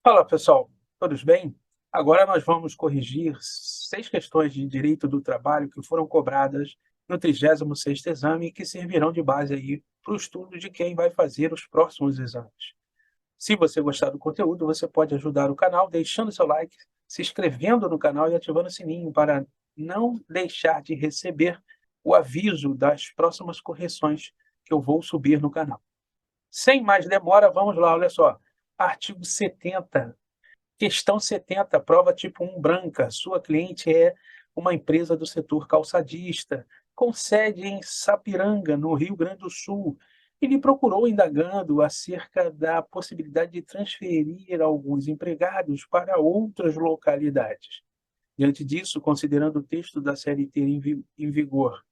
Fala, pessoal, todos bem? Agora nós vamos corrigir 6 questões de direito do trabalho que foram cobradas no 36º exame e que servirão de base aí para o estudo de quem vai fazer os próximos exames. Se você gostar do conteúdo, você pode ajudar o canal deixando seu like, se inscrevendo no canal e ativando o sininho para não deixar de receber o aviso das próximas correções que eu vou subir no canal. Sem mais demora, vamos lá, olha só. Artigo 70. Questão 70, prova tipo 1 branca. Sua cliente é uma empresa do setor calçadista, com sede em Sapiranga, no Rio Grande do Sul, e lhe procurou indagando acerca da possibilidade de transferir alguns empregados para outras localidades. Diante disso, considerando o texto da CLT em vigor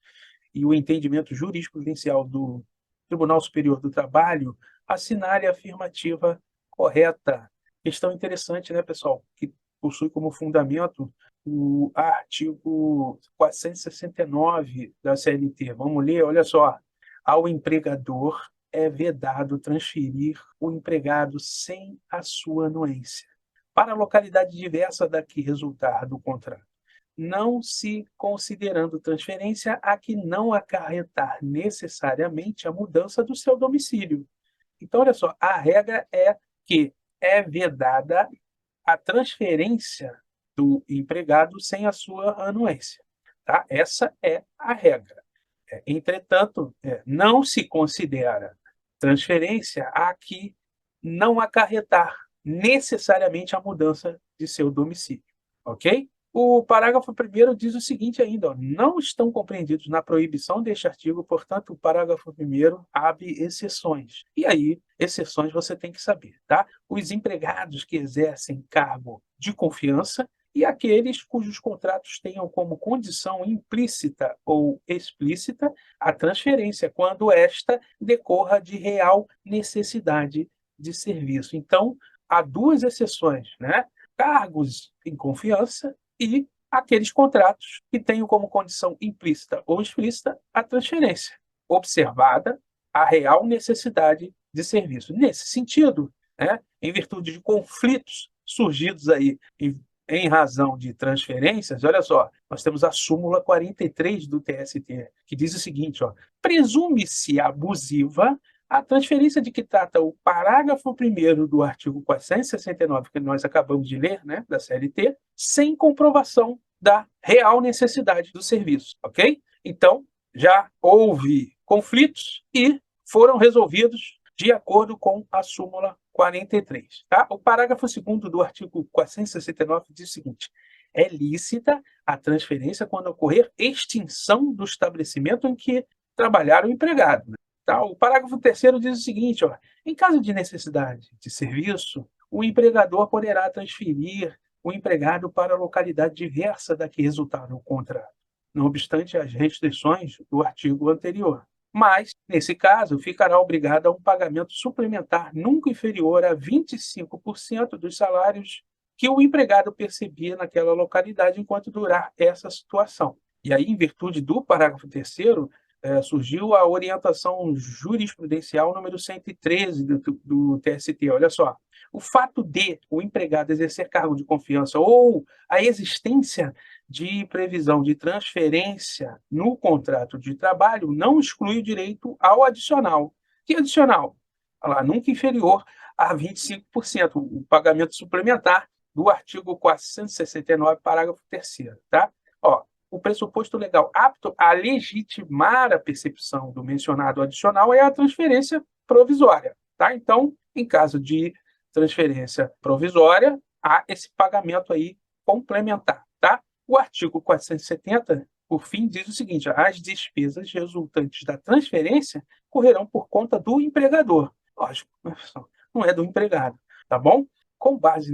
e o entendimento jurisprudencial do Tribunal Superior do Trabalho, assinale a afirmativa correta. Questão interessante, né, pessoal? Que possui como fundamento o artigo 469 da CLT. Vamos ler, olha só. Ao empregador é vedado transferir o empregado sem a sua anuência para a localidade diversa da que resultar do contrato, não se considerando transferência a que não acarretar necessariamente a mudança do seu domicílio. Então, olha só, a regra é que é vedada a transferência do empregado sem a sua anuência. Tá? Essa é a regra. Entretanto, não se considera transferência a que não acarretar necessariamente a mudança de seu domicílio. Ok? O parágrafo 1º diz o seguinte ainda, ó, não estão compreendidos na proibição deste artigo, portanto, o parágrafo 1º abre exceções. E aí, exceções você tem que saber, tá? Os empregados que exercem cargo de confiança e aqueles cujos contratos tenham como condição implícita ou explícita a transferência, quando esta decorra de real necessidade de serviço. Então, há duas exceções, né? Cargos em confiança e aqueles contratos que tenham como condição implícita ou explícita a transferência, observada a real necessidade de serviço. Nesse sentido, né, em virtude de conflitos surgidos aí em razão de transferências, olha só, nós temos a súmula 43 do TST, que diz o seguinte, ó, presume-se abusiva a transferência de que trata o parágrafo 1º do artigo 469, que nós acabamos de ler, né, da CLT, sem comprovação da real necessidade do serviço, ok? Então, já houve conflitos e foram resolvidos de acordo com a súmula 43. Tá? O parágrafo 2º do artigo 469 diz o seguinte, é lícita a transferência quando ocorrer extinção do estabelecimento em que trabalhar o empregado. Tá? O parágrafo 3º diz o seguinte, ó, em caso de necessidade de serviço, o empregador poderá transferir o empregado para a localidade diversa da que resultar o contrato, não obstante as restrições do artigo anterior. Mas, nesse caso, ficará obrigado a um pagamento suplementar nunca inferior a 25% dos salários que o empregado percebia naquela localidade enquanto durar essa situação. E aí, em virtude do parágrafo 3º, surgiu a orientação jurisprudencial número 113 do TST. Olha só, o fato de o empregado exercer cargo de confiança ou a existência de previsão de transferência no contrato de trabalho não exclui o direito ao adicional. Que adicional? Lá, nunca inferior a 25%, o pagamento suplementar do artigo 469, parágrafo 3º. Tá? Ó, o pressuposto legal apto a legitimar a percepção do mencionado adicional é a transferência provisória. Tá? Então, em caso de transferência provisória, há esse pagamento aí complementar. Tá? O artigo 470, por fim, diz o seguinte, as despesas resultantes da transferência correrão por conta do empregador. Lógico, não é do empregado, tá bom? Com base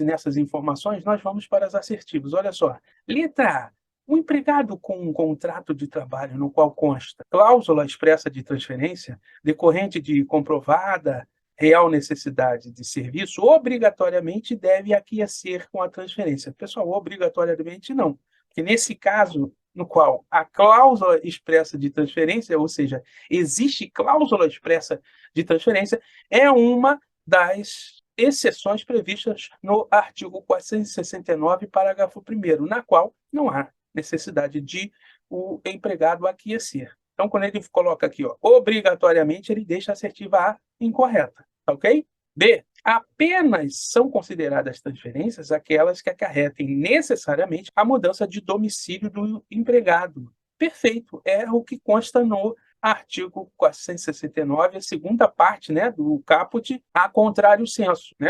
nessas informações, nós vamos para as assertivas. Olha só, letra A. O empregado com um contrato de trabalho no qual consta cláusula expressa de transferência decorrente de comprovada real necessidade de serviço, obrigatoriamente deve aquiescer com a transferência. Pessoal, obrigatoriamente não. Porque nesse caso, no qual a cláusula expressa de transferência, ou seja, existe cláusula expressa de transferência, é uma das exceções previstas no artigo 469, parágrafo 1º, na qual não há necessidade de o empregado aquecer. Então, quando ele coloca aqui, ó, obrigatoriamente, ele deixa a assertiva A incorreta, tá ok? B, apenas são consideradas transferências aquelas que acarretem necessariamente a mudança de domicílio do empregado. Perfeito, é o que consta no artigo 469, a segunda parte, né, do caput, a contrário senso, né?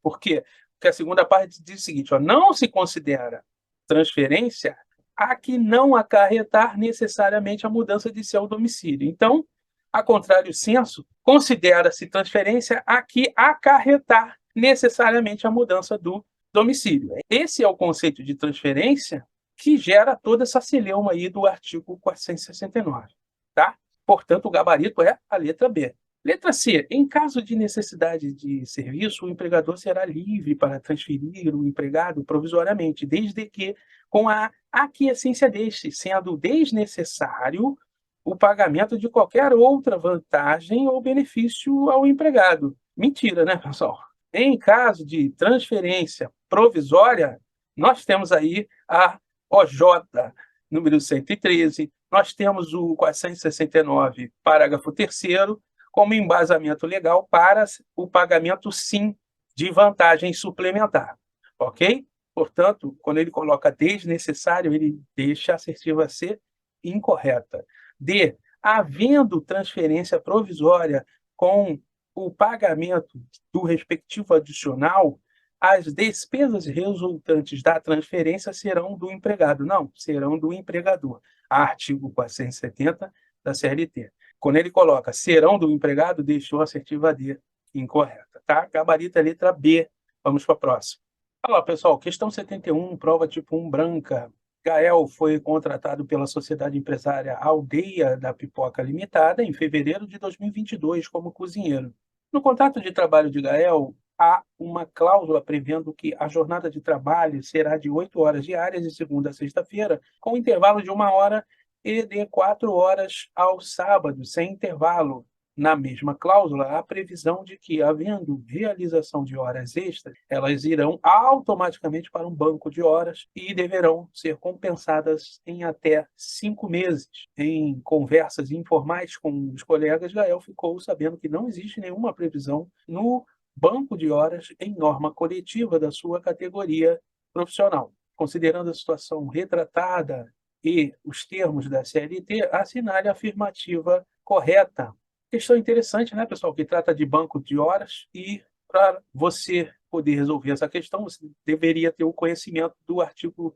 Por quê? Porque a segunda parte diz o seguinte, ó, não se considera transferência a que não acarretar necessariamente a mudança de seu domicílio. Então, a contrário senso, considera-se transferência a que acarretar necessariamente a mudança do domicílio. Esse é o conceito de transferência que gera toda essa celeuma aí do artigo 469, tá? Portanto, o gabarito é a letra B. Letra C. Em caso de necessidade de serviço, o empregador será livre para transferir o empregado provisoriamente, desde que com a aquiescência deste, sendo desnecessário o pagamento de qualquer outra vantagem ou benefício ao empregado. Mentira, né, pessoal? Em caso de transferência provisória, nós temos aí a OJ número 113, nós temos o 469, parágrafo 3º, como embasamento legal para o pagamento, sim, de vantagem suplementar, ok? Portanto, quando ele coloca desnecessário, ele deixa a assertiva C incorreta. D, havendo transferência provisória com o pagamento do respectivo adicional, as despesas resultantes da transferência serão do empregado. Não, serão do empregador. Artigo 470 da CLT. Quando ele coloca serão do empregado, deixou a assertiva D incorreta, tá? Gabarito a letra B. Vamos para a próxima. Olha lá, pessoal, questão 71, prova tipo 1 branca. Gael foi contratado pela sociedade empresária Aldeia da Pipoca Limitada em fevereiro de 2022 como cozinheiro. No contrato de trabalho de Gael, há uma cláusula prevendo que a jornada de trabalho será de 8 horas diárias de segunda a sexta-feira, com intervalo de 1 hora e de 4 horas aos sábados, sem intervalo. Na mesma cláusula, há previsão de que, havendo realização de horas extras, elas irão automaticamente para um banco de horas e deverão ser compensadas em até 5 meses. Em conversas informais com os colegas, Gael ficou sabendo que não existe nenhuma previsão no banco de horas em norma coletiva da sua categoria profissional. Considerando a situação retratada e os termos da CLT, assinale a afirmativa correta. Questão interessante, né, pessoal, que trata de banco de horas e para você poder resolver essa questão, você deveria ter o conhecimento do artigo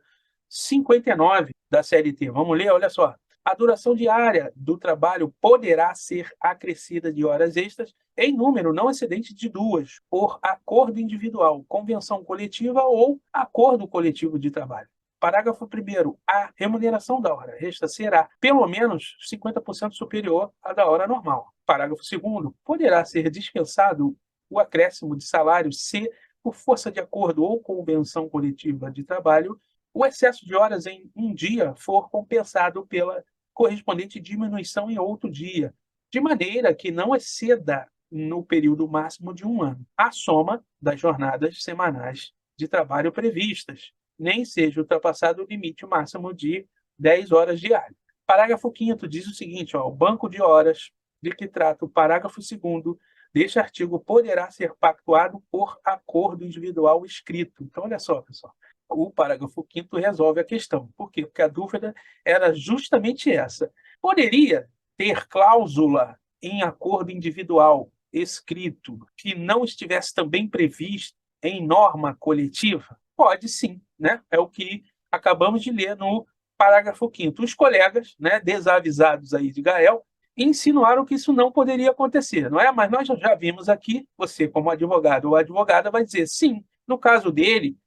59 da CLT. Vamos ler? Olha só. A duração diária do trabalho poderá ser acrescida de horas extras em número não excedente de 2, por acordo individual, convenção coletiva ou acordo coletivo de trabalho. Parágrafo 1º. A remuneração da hora extra será, pelo menos, 50% superior à da hora normal. Parágrafo 2º. Poderá ser dispensado o acréscimo de salário se, por força de acordo ou convenção coletiva de trabalho, o excesso de horas em um dia for compensado pela correspondente diminuição em outro dia, de maneira que não exceda, no período máximo de 1 ano, a soma das jornadas semanais de trabalho previstas, nem seja ultrapassado o limite máximo de 10 horas diárias. Parágrafo 5º diz o seguinte, ó, o banco de horas de que trata o parágrafo 2º deste artigo poderá ser pactuado por acordo individual escrito. Então, olha só, pessoal, o parágrafo 5º resolve a questão. Por quê? Porque a dúvida era justamente essa. Poderia ter cláusula em acordo individual escrito que não estivesse também previsto em norma coletiva? Pode sim, né? É o que acabamos de ler no parágrafo 5º. Os colegas, né, desavisados aí de Gael, insinuaram que isso não poderia acontecer, não é? Mas nós já vimos aqui, você como advogado ou advogada vai dizer sim, no caso dele,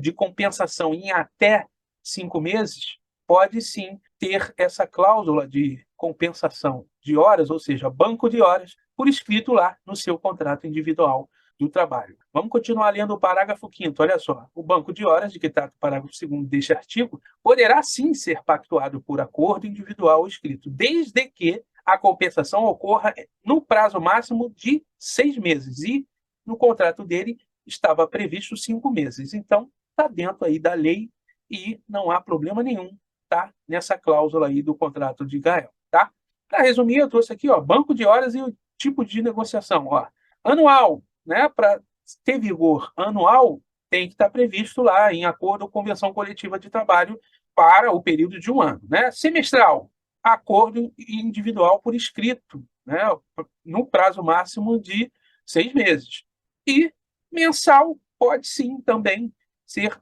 de compensação em até 5 meses, pode sim ter essa cláusula de compensação de horas, ou seja, banco de horas, por escrito lá no seu contrato individual do trabalho. Vamos continuar lendo o parágrafo 5º, olha só. O banco de horas, de que trata o parágrafo 2º deste artigo, poderá sim ser pactuado por acordo individual escrito, desde que a compensação ocorra no prazo máximo de 6 meses e no contrato dele estava previsto 5 meses. Então, está dentro aí da lei e não há problema nenhum, tá? Nessa cláusula aí do contrato de Gael, tá? Para resumir, eu trouxe aqui, ó, banco de horas e o tipo de negociação, ó. Anual, né? Para ter vigor anual, tem que estar previsto lá em acordo com convenção coletiva de trabalho para o período de 1 ano, né? Semestral, acordo individual por escrito, né? No prazo máximo de 6 meses. E mensal pode sim também ser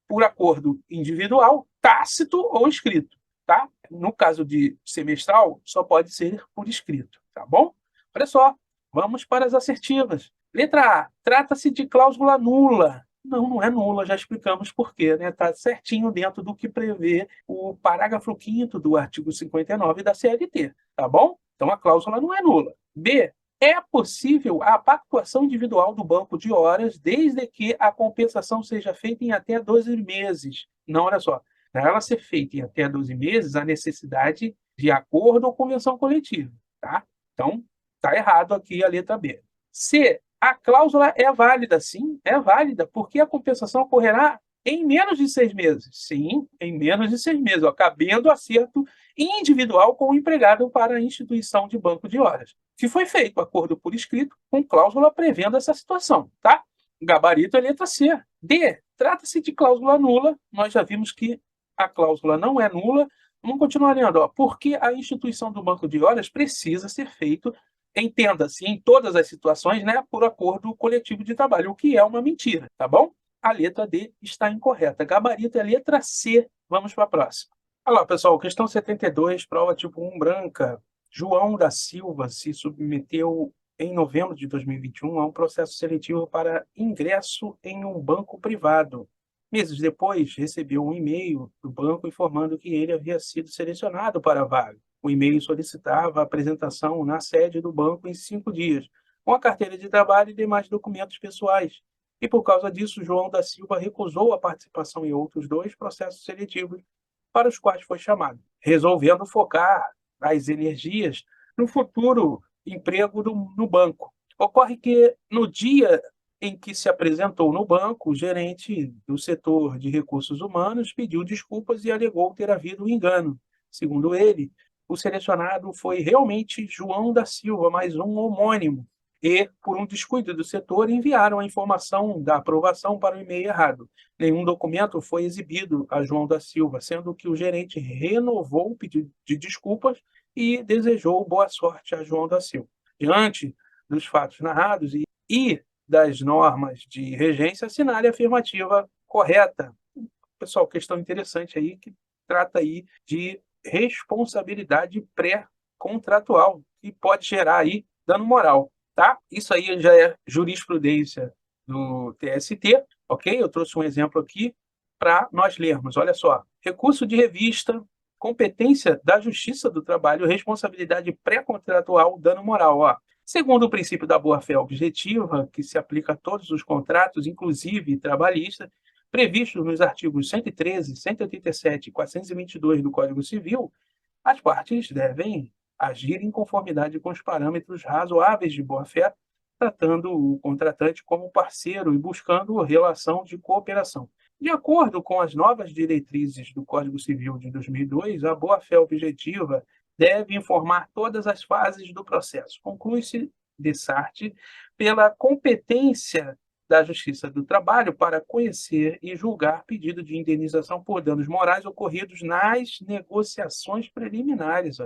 por acordo individual, tácito ou escrito, tá? No caso de semestral, só pode ser por escrito, tá bom? Olha só, vamos para as assertivas. Letra A, trata-se de cláusula nula. Não, não é nula, já explicamos por quê, né? Está certinho dentro do que prevê o parágrafo 5º do artigo 59 da CLT, tá bom? Então a cláusula não é nula. B, é possível a pactuação individual do banco de horas desde que a compensação seja feita em até 12 meses. Não, olha só, para ela ser feita em até 12 meses, há necessidade de acordo ou convenção coletiva, tá? Então, está errado aqui a letra B. C, a cláusula é válida, sim, é válida, porque a compensação ocorrerá em menos de 6 meses. Sim, em menos de 6 meses, ó, cabendo acerto individual com o empregado para a instituição de banco de horas, que foi feito acordo por escrito com cláusula prevendo essa situação, tá? Gabarito é letra C. D, trata-se de cláusula nula, nós já vimos que a cláusula não é nula. Vamos continuar lendo, ó, porque a instituição do banco de horas precisa ser feito, entenda-se, em todas as situações, né, por acordo coletivo de trabalho, o que é uma mentira, tá bom? A letra D está incorreta. Gabarito é a letra C. Vamos para a próxima. Olha lá, pessoal, questão 72, prova tipo 1 branca. João da Silva se submeteu em novembro de 2021 a um processo seletivo para ingresso em um banco privado. Meses depois, recebeu um e-mail do banco informando que ele havia sido selecionado para a vaga. O e-mail solicitava a apresentação na sede do banco em 5 dias, com a carteira de trabalho e demais documentos pessoais. E por causa disso, João da Silva recusou a participação em outros 2 processos seletivos para os quais foi chamado, resolvendo focar as energias no futuro emprego no banco. Ocorre que, no dia em que se apresentou no banco, o gerente do setor de recursos humanos pediu desculpas e alegou ter havido um engano. Segundo ele, o selecionado foi realmente João da Silva, mais um homônimo, e, por um descuido do setor, enviaram a informação da aprovação para o e-mail errado. Nenhum documento foi exibido a João da Silva, sendo que o gerente renovou o pedido de desculpas e desejou boa sorte a João da Silva. Diante dos fatos narrados e das normas de regência, assinale a afirmativa correta. Pessoal, questão interessante aí que trata aí de responsabilidade pré-contratual, que pode gerar aí dano moral, tá? Isso aí já é jurisprudência do TST, ok? Eu trouxe um exemplo aqui para nós lermos. Olha só, recurso de revista, competência da Justiça do Trabalho, responsabilidade pré-contratual, dano moral, ó. Segundo o princípio da boa-fé objetiva, que se aplica a todos os contratos, inclusive trabalhistas, previstos nos artigos 113, 187 e 422 do Código Civil, as partes devem agir em conformidade com os parâmetros razoáveis de boa-fé, tratando o contratante como parceiro e buscando relação de cooperação. De acordo com as novas diretrizes do Código Civil de 2002, a boa-fé objetiva deve informar todas as fases do processo. Conclui-se, de Sartre, pela competência da Justiça do Trabalho para conhecer e julgar pedido de indenização por danos morais ocorridos nas negociações preliminares.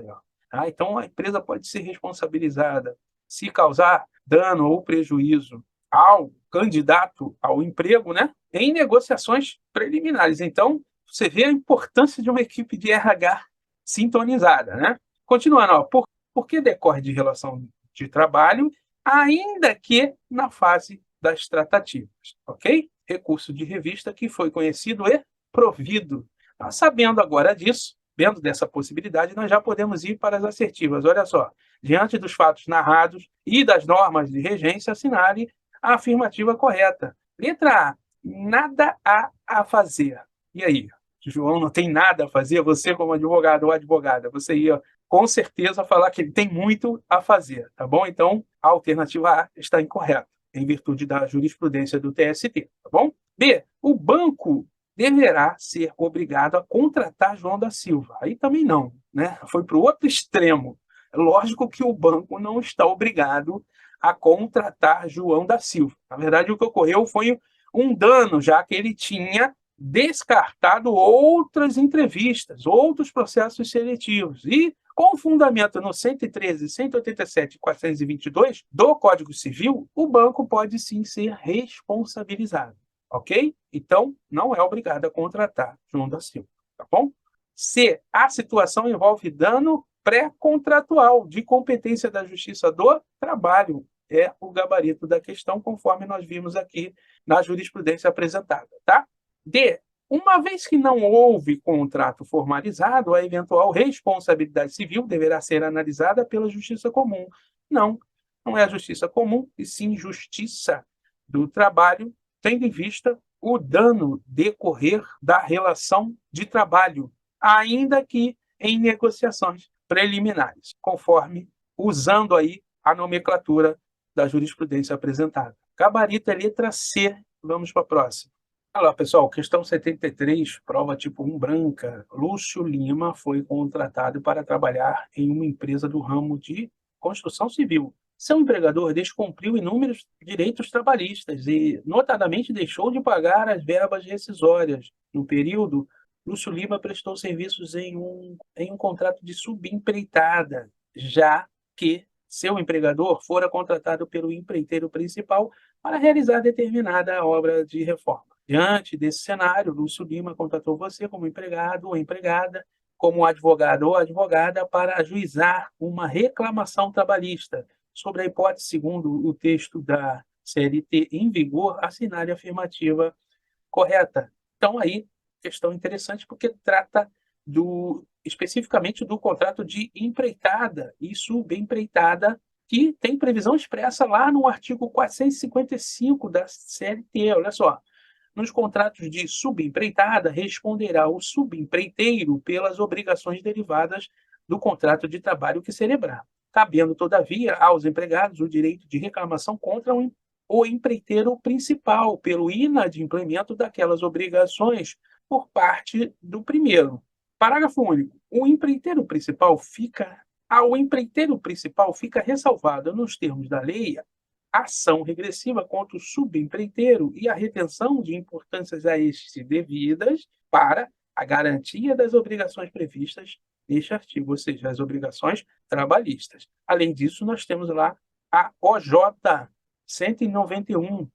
Então, a empresa pode ser responsabilizada se causar dano ou prejuízo ao candidato ao emprego, né, em negociações preliminares. Então, você vê a importância de uma equipe de RH sintonizada, né? Continuando, ó, por que decorre de relação de trabalho, ainda que na fase das tratativas, ok? Recurso de revista que foi conhecido e provido. Sabendo agora disso, vendo dessa possibilidade, nós já podemos ir para as assertivas. Olha só, diante dos fatos narrados e das normas de regência, assinale a afirmativa correta. Letra A, nada há a fazer. E aí? João não tem nada a fazer? Você, como advogado ou advogada, você ia com certeza falar que ele tem muito a fazer, tá bom? Então, a alternativa A está incorreta. em virtude da jurisprudência do TST, tá bom? B, o banco deverá ser obrigado a contratar João da Silva. Aí também não, né? Foi para o outro extremo. Lógico que o banco não está obrigado a contratar João da Silva. Na verdade, o que ocorreu foi um dano, já que ele tinha descartado outras entrevistas, outros processos seletivos. E, com fundamento no 113, 187 e 422 do Código Civil, o banco pode sim ser responsabilizado, ok? Então, não é obrigado a contratar João da Silva, tá bom? Se a situação envolve dano pré-contratual de competência da Justiça do Trabalho, é o gabarito da questão, conforme nós vimos aqui na jurisprudência apresentada, tá? D, uma vez que não houve contrato formalizado, a eventual responsabilidade civil deverá ser analisada pela Justiça Comum. Não, não é a Justiça Comum, e sim Justiça do Trabalho, tendo em vista o dano decorrer da relação de trabalho, ainda que em negociações preliminares, conforme usando aí a nomenclatura da jurisprudência apresentada. Gabarito é letra C. Vamos para a próxima. Olá, pessoal, questão 73, prova tipo 1 branca. Lúcio Lima foi contratado para trabalhar em uma empresa do ramo de construção civil. Seu empregador descumpriu inúmeros direitos trabalhistas e, notadamente, deixou de pagar as verbas rescisórias. No período, Lúcio Lima prestou serviços em um contrato de subempreitada, já que seu empregador fora contratado pelo empreiteiro principal para realizar determinada obra de reforma. Diante desse cenário, Lúcio Lima contratou você como empregado ou empregada, como advogado ou advogada, para ajuizar uma reclamação trabalhista, sobre a hipótese, segundo o texto da CLT em vigor, assinar a afirmativa correta. Então, aí, questão interessante, porque trata especificamente do contrato de empreitada e subempreitada, que tem previsão expressa lá no artigo 455 da CLT. Olha só. Nos contratos de subempreitada, responderá o subempreiteiro pelas obrigações derivadas do contrato de trabalho que celebrar, cabendo, todavia, aos empregados o direito de reclamação contra o empreiteiro principal pelo inadimplemento daquelas obrigações por parte do primeiro. Parágrafo único. Ao empreiteiro principal fica ressalvada, nos termos da lei, ação regressiva contra o subempreiteiro e a retenção de importâncias a este devidas para a garantia das obrigações previstas neste artigo, ou seja, as obrigações trabalhistas. Além disso, nós temos lá a OJ 191,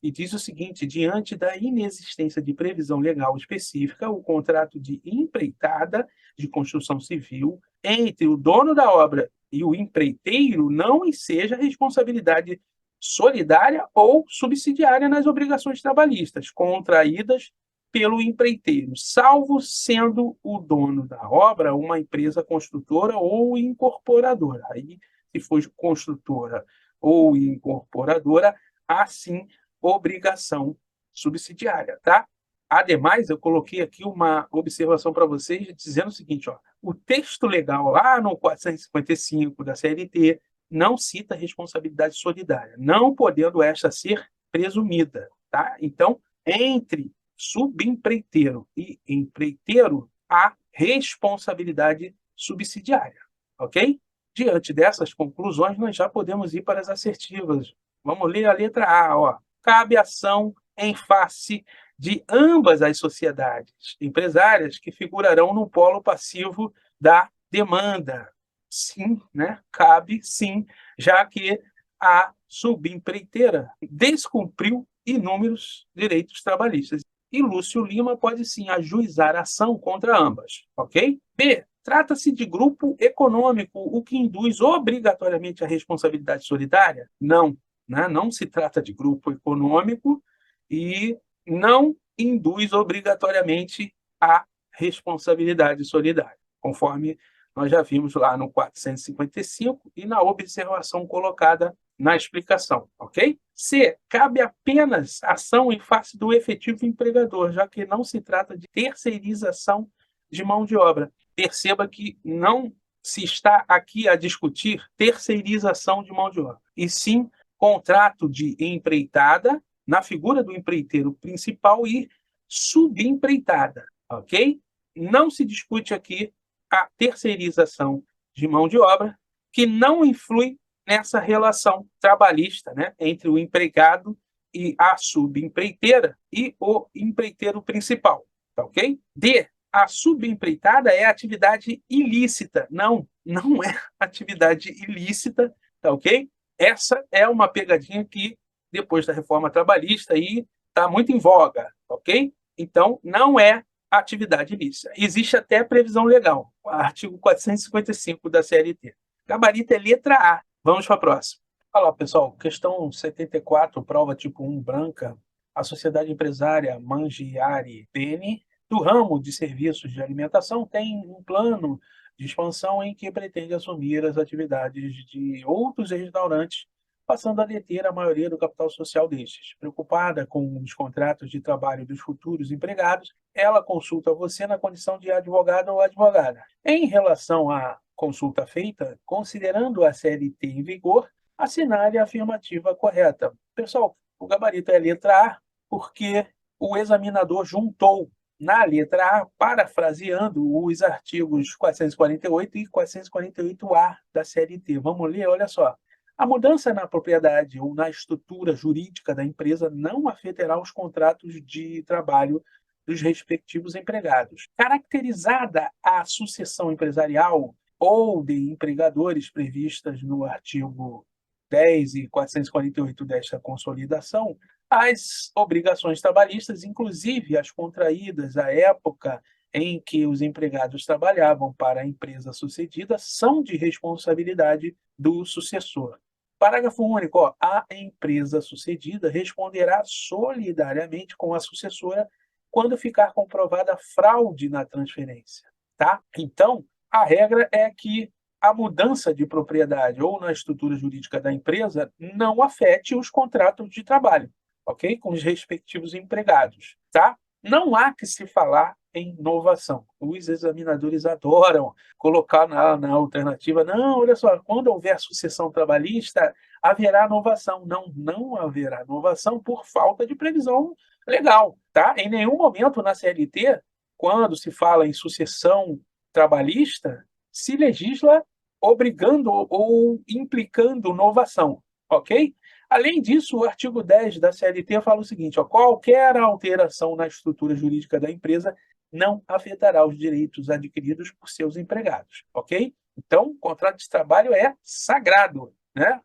e diz o seguinte: diante da inexistência de previsão legal específica, o contrato de empreitada de construção civil entre o dono da obra e o empreiteiro não enseja responsabilidade solidária ou subsidiária nas obrigações trabalhistas contraídas pelo empreiteiro, salvo sendo o dono da obra uma empresa construtora ou incorporadora. Aí, se for construtora ou incorporadora, há sim obrigação subsidiária, tá? Ademais, eu coloquei aqui uma observação para vocês dizendo o seguinte, ó, o texto legal lá no 455 da CLT não cita responsabilidade solidária, não podendo esta ser presumida, tá? Então, entre subempreiteiro e empreiteiro, há responsabilidade subsidiária, ok? Diante dessas conclusões, nós já podemos ir para as assertivas. Vamos ler a letra A, ó. Cabe ação em face de ambas as sociedades empresárias que figurarão no polo passivo da demanda. Sim, né? Cabe sim, já que a subempreiteira descumpriu inúmeros direitos trabalhistas. E Lúcio Lima pode sim ajuizar ação contra ambas, ok? B. Trata-se de grupo econômico, o que induz obrigatoriamente a responsabilidade solidária? Não, né? Não se trata de grupo econômico e não induz obrigatoriamente a responsabilidade solidária, conforme nós já vimos lá no 455 e na observação colocada na explicação, ok? C. Cabe apenas ação em face do efetivo empregador, já que não se trata de terceirização de mão de obra. Perceba que não se está aqui a discutir terceirização de mão de obra, e sim contrato de empreitada, na figura do empreiteiro principal e subempreitada, ok? Não se discute aqui a terceirização de mão de obra, que não influi nessa relação trabalhista, né, entre o empregado e a subempreiteira e o empreiteiro principal, tá ok? D, a subempreitada é atividade ilícita. Não, não é atividade ilícita, tá ok? Essa é uma pegadinha que, depois da reforma trabalhista, está muito em voga, ok? Então, não é atividade ilícita. Existe até previsão legal, artigo 455 da CLT. Gabarito é letra A. Vamos para a próxima. Olha lá, pessoal, questão 74, prova tipo 1 branca. A sociedade empresária Mangiare Bene, do ramo de serviços de alimentação, tem um plano de expansão em que pretende assumir as atividades de outros restaurantes, passando a deter a maioria do capital social destes. Preocupada com os contratos de trabalho dos futuros empregados, ela consulta você na condição de advogado ou advogada. Em relação à consulta feita, considerando a CLT em vigor, assinale a afirmativa correta. Pessoal, o gabarito é a letra A, porque o examinador juntou na letra A, parafraseando os artigos 448 e 448-A da CLT. Vamos ler, olha só. A mudança na propriedade ou na estrutura jurídica da empresa não afetará os contratos de trabalho dos respectivos empregados. Caracterizada a sucessão empresarial ou de empregadores previstas no artigo 10 e 448 desta consolidação, as obrigações trabalhistas, inclusive as contraídas à época em que os empregados trabalhavam para a empresa sucedida, são de responsabilidade do sucessor. Parágrafo único. Ó, a empresa sucedida responderá solidariamente com a sucessora quando ficar comprovada fraude na transferência. Tá? Então, a regra é que a mudança de propriedade ou na estrutura jurídica da empresa não afete os contratos de trabalho, ok? Com os respectivos empregados, tá? Não há que se falar em inovação. Os examinadores adoram colocar na alternativa, não, olha só, quando houver sucessão trabalhista, haverá inovação. Não, não haverá inovação por falta de previsão legal, tá? Em nenhum momento na CLT, quando se fala em sucessão trabalhista, se legisla obrigando ou implicando inovação, ok? Além disso, o artigo 10 da CLT fala o seguinte, ó, qualquer alteração na estrutura jurídica da empresa não afetará os direitos adquiridos por seus empregados, ok? Então, o contrato de trabalho é sagrado, né,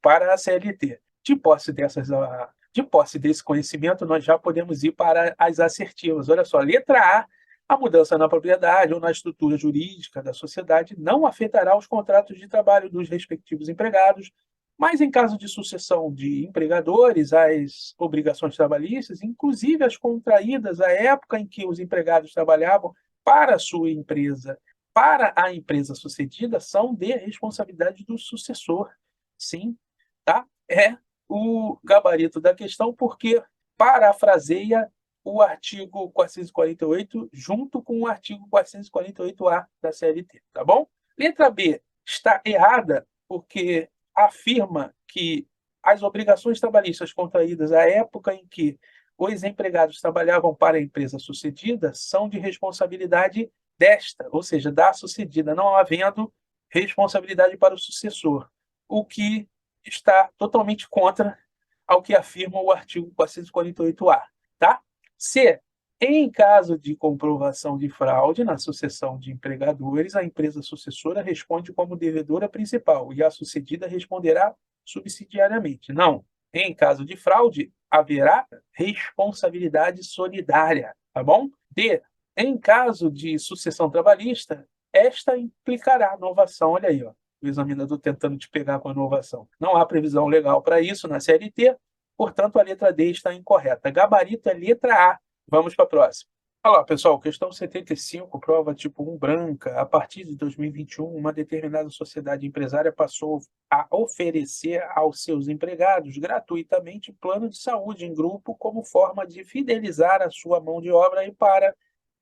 para a CLT. De posse desse conhecimento, nós já podemos ir para as assertivas. Olha só, letra A mudança na propriedade ou na estrutura jurídica da sociedade não afetará os contratos de trabalho dos respectivos empregados, mas em caso de sucessão de empregadores, as obrigações trabalhistas, inclusive as contraídas à época em que os empregados trabalhavam para a sua empresa, para a empresa sucedida, são de responsabilidade do sucessor. Sim, tá? É o gabarito da questão, porque parafraseia o artigo 448 junto com o artigo 448-A da CLT, tá bom? Letra B está errada porque afirma que as obrigações trabalhistas contraídas à época em que os empregados trabalhavam para a empresa sucedida são de responsabilidade desta, ou seja, da sucedida, não havendo responsabilidade para o sucessor, o que está totalmente contra ao que afirma o artigo 448-A, tá? C. Em caso de comprovação de fraude na sucessão de empregadores, a empresa sucessora responde como devedora principal e a sucedida responderá subsidiariamente. Não. Em caso de fraude, haverá responsabilidade solidária, tá bom? D. Em caso de sucessão trabalhista, esta implicará novação. Olha aí, ó, o examinador tentando te pegar com a novação. Não há previsão legal para isso na CLT, portanto, a letra D está incorreta. Gabarito é letra A. Vamos para a próxima. Olha lá, pessoal, questão 75, prova tipo 1 branca. A partir de 2021, uma determinada sociedade empresária passou a oferecer aos seus empregados gratuitamente plano de saúde em grupo como forma de fidelizar a sua mão de obra e para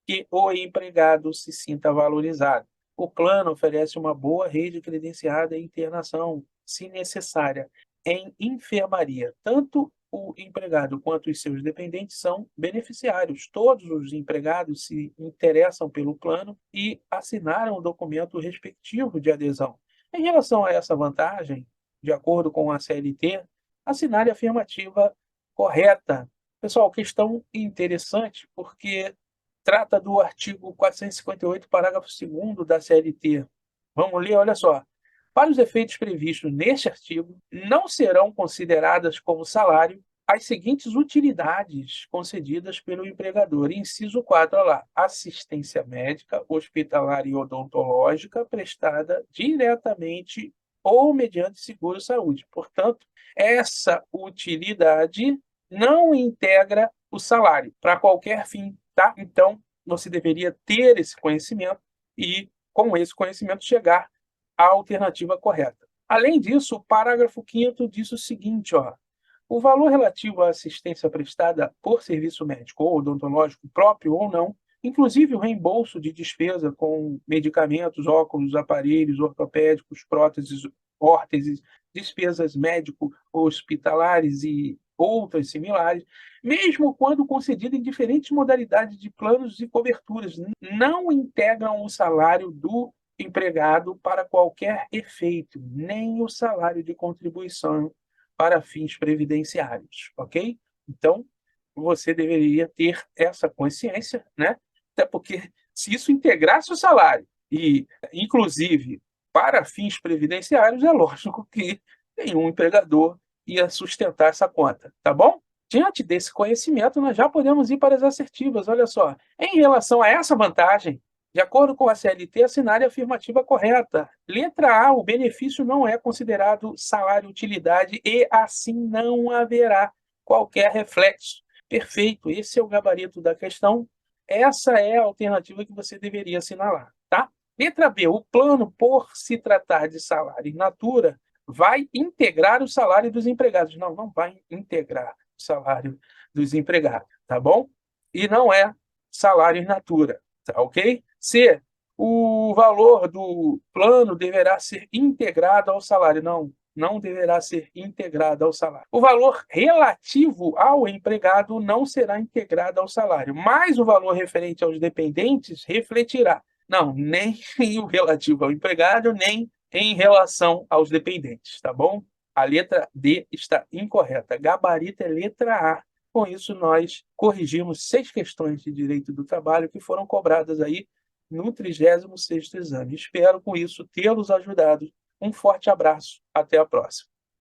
que o empregado se sinta valorizado. O plano oferece uma boa rede credenciada e internação, se necessária. em enfermaria. Tanto o empregado quanto os seus dependentes são beneficiários. Todos os empregados se interessam pelo plano e assinaram o documento respectivo de adesão. Em relação a essa vantagem, de acordo com a CLT, assinale a afirmativa correta. Pessoal, questão interessante, porque trata do artigo 458, parágrafo 2º da CLT. Vamos ler, olha só. Para os efeitos previstos neste artigo, não serão consideradas como salário as seguintes utilidades concedidas pelo empregador. Inciso 4, olha lá, assistência médica, hospitalar e odontológica prestada diretamente ou mediante seguro-saúde. Portanto, essa utilidade não integra o salário para qualquer fim, tá? Então, você deveria ter esse conhecimento e, com esse conhecimento, chegar à alternativa correta. Além disso, o parágrafo 5º diz o seguinte, ó, o valor relativo à assistência prestada por serviço médico ou odontológico, próprio ou não, inclusive o reembolso de despesa com medicamentos, óculos, aparelhos ortopédicos, próteses, órteses, despesas médico-hospitalares e outras similares, mesmo quando concedido em diferentes modalidades de planos e coberturas, não integram o salário do empregado para qualquer efeito, nem o salário de contribuição para fins previdenciários, ok? Então, você deveria ter essa consciência, né? Até porque se isso integrasse o salário e, inclusive, para fins previdenciários, é lógico que nenhum empregador ia sustentar essa conta, tá bom? Diante desse conhecimento, nós já podemos ir para as assertivas. Olha só, em relação a essa vantagem, de acordo com a CLT, assinale a afirmativa correta. Letra A, o benefício não é considerado salário-utilidade e, assim, não haverá qualquer reflexo. Perfeito, esse é o gabarito da questão. Essa é a alternativa que você deveria assinalar, tá? Letra B, o plano, por se tratar de salário in natura, vai integrar o salário dos empregados. Não, não vai integrar o salário dos empregados, tá bom? E não é salário in natura, tá ok? C, o valor do plano deverá ser integrado ao salário. Não, não deverá ser integrado ao salário. O valor relativo ao empregado não será integrado ao salário, mas o valor referente aos dependentes refletirá. Não, nem o relativo ao empregado, nem em relação aos dependentes, tá bom? A letra D está incorreta. Gabarito é letra A. Com isso, nós corrigimos 6 questões de direito do trabalho que foram cobradas aí no 36º exame. Espero, com isso, tê-los ajudado. Um forte abraço. Até a próxima.